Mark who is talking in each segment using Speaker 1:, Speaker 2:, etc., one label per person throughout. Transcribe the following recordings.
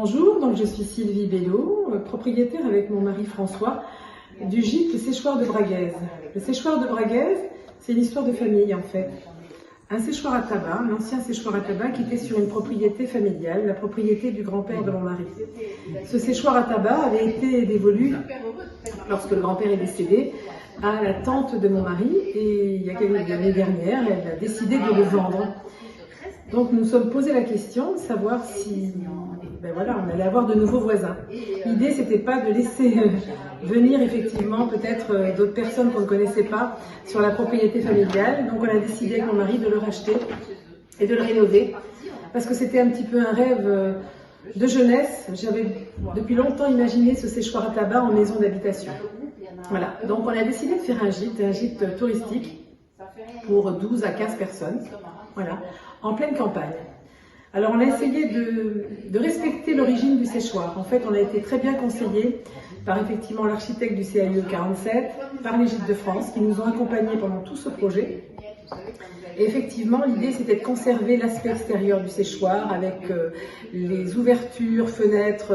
Speaker 1: Bonjour, donc je suis Sylvie Bello, propriétaire avec mon mari François du gîte Le Séchoir de Braguez. Le Séchoir de Braguez, c'est une histoire de famille en fait. Un séchoir à tabac, un ancien séchoir à tabac qui était sur une propriété familiale, la propriété du grand-père de mon mari. Ce séchoir à tabac avait été dévolu, lorsque le grand-père est décédé, à la tante de mon mari et il y a quelques années dernières, elle a décidé de le vendre. Donc nous nous sommes posé la question de savoir si on allait avoir de nouveaux voisins. L'idée, c'était pas de laisser venir effectivement peut-être d'autres personnes qu'on ne connaissait pas sur la propriété familiale. Donc on a décidé avec mon mari de le racheter et de le rénover parce que c'était un petit peu un rêve de jeunesse. J'avais depuis longtemps imaginé ce séchoir à tabac en maison d'habitation. Voilà, donc on a décidé de faire un gîte touristique pour 12 à 15 personnes, voilà, en pleine campagne. Alors on a essayé de respecter l'origine du séchoir. En fait, on a été très bien conseillé par effectivement l'architecte du CAIE 47, par les Gîtes de France, qui nous ont accompagnés pendant tout ce projet. Et effectivement, l'idée c'était de conserver l'aspect extérieur du séchoir avec les ouvertures, fenêtres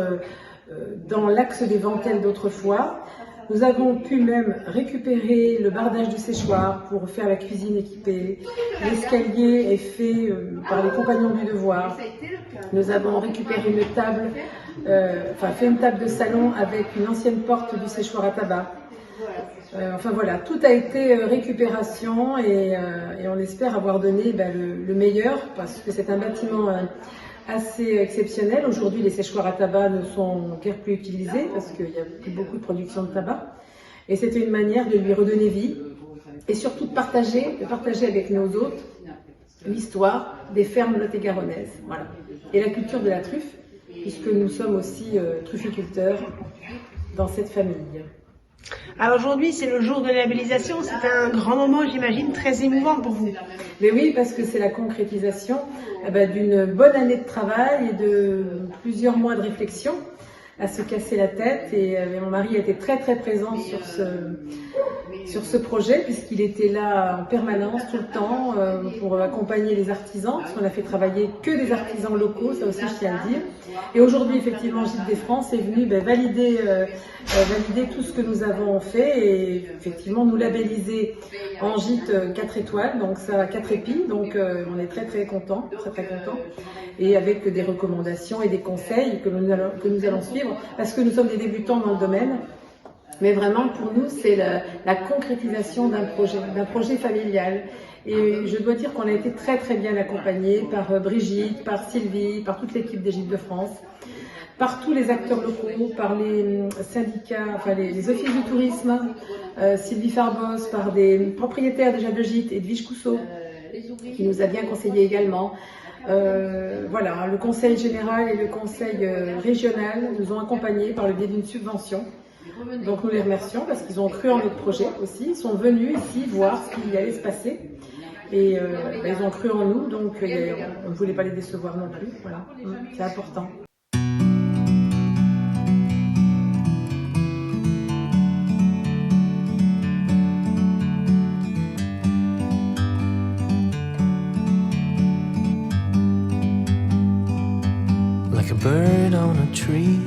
Speaker 1: dans l'axe des ventelles d'autrefois. Nous avons pu même récupérer le bardage du séchoir pour faire la cuisine équipée. L'escalier est fait par les compagnons du devoir. Nous avons récupéré une table, fait une table de salon avec une ancienne porte du séchoir à tabac. Enfin voilà, tout a été récupération et on espère avoir donné le meilleur parce que c'est un bâtiment assez exceptionnel. Aujourd'hui, les séchoirs à tabac ne sont guère plus utilisés parce qu'il n'y a plus beaucoup de production de tabac. Et c'était une manière de lui redonner vie et surtout de partager avec nos hôtes l'histoire des fermes lot-et-garonnaises. Voilà. Et la culture de la truffe, puisque nous sommes aussi trufficulteurs dans cette famille.
Speaker 2: Alors aujourd'hui, c'est le jour de la labellisation. C'est un grand moment, j'imagine, très émouvant pour vous.
Speaker 1: Mais oui, parce que c'est la concrétisation d'une bonne année de travail et de plusieurs mois de réflexion à se casser la tête. Et mon mari a été très très présent sur ce projet puisqu'il était là en permanence tout le temps pour accompagner les artisans, parce qu'on a fait travailler que des artisans locaux, ça aussi je tiens à le dire. Et aujourd'hui, effectivement, Gîtes des France est venu valider tout ce que nous avons fait et effectivement nous labelliser en gîte 4 étoiles, donc ça a 4 épis, donc on est très très contents, et avec des recommandations et des conseils que nous allons suivre, parce que nous sommes des débutants dans le domaine. Mais vraiment, pour nous, c'est la concrétisation d'un projet familial. Et je dois dire qu'on a été très très bien accompagnés par Brigitte, par Sylvie, par toute l'équipe des Gîtes de France, par tous les acteurs locaux, par les syndicats, les offices du tourisme, Sylvie Farbos, par des propriétaires déjà de gîtes, Edwige Cousseau, qui nous a bien conseillé également. Voilà, le conseil général et le conseil régional nous ont accompagnés par le biais d'une subvention. Donc nous les remercions parce qu'ils ont cru en notre projet aussi. Ils sont venus ici voir ce qui allait se passer et ils ont cru en nous, donc on ne voulait pas les décevoir non plus. Voilà, c'est important.
Speaker 3: Like a bird on a tree,